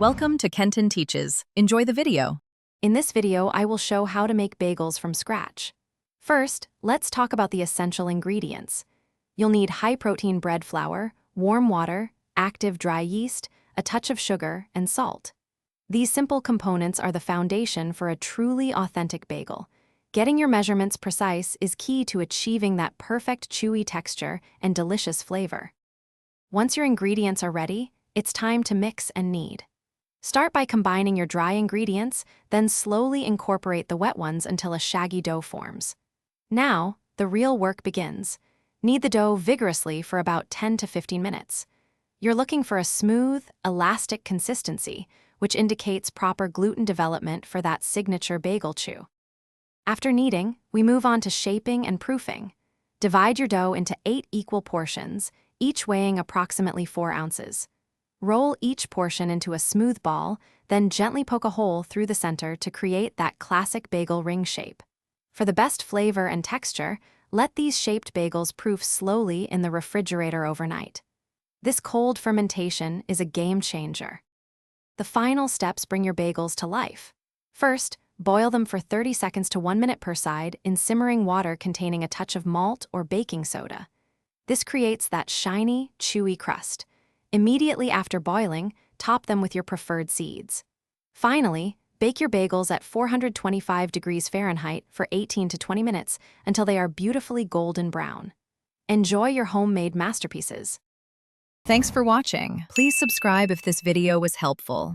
Welcome to Kenton Teaches. Enjoy the video. In this video, I will show how to make bagels from scratch. First, let's talk about the essential ingredients. You'll need high-protein bread flour, warm water, active dry yeast, a touch of sugar, and salt. These simple components are the foundation for a truly authentic bagel. Getting your measurements precise is key to achieving that perfect chewy texture and delicious flavor. Once your ingredients are ready, it's time to mix and knead. Start by combining your dry ingredients, then slowly incorporate the wet ones until a shaggy dough forms. Now, the real work begins. Knead the dough vigorously for about 10 to 15 minutes. You're looking for a smooth, elastic consistency, which indicates proper gluten development for that signature bagel chew. After kneading, we move on to shaping and proofing. Divide your dough into 8 equal portions, each weighing approximately 4 ounces. Roll each portion into a smooth ball, then gently poke a hole through the center to create that classic bagel ring shape. For the best flavor and texture, let these shaped bagels proof slowly in the refrigerator overnight. This cold fermentation is a game changer. The final steps bring your bagels to life. First, boil them for 30 seconds to 1 minute per side in simmering water containing a touch of malt or baking soda. This creates that shiny, chewy crust. Immediately after boiling, top them with your preferred seeds. Finally, bake your bagels at 425 degrees Fahrenheit for 18 to 20 minutes until they are beautifully golden brown. Enjoy your homemade masterpieces. Thanks for watching. Please subscribe if this video was helpful.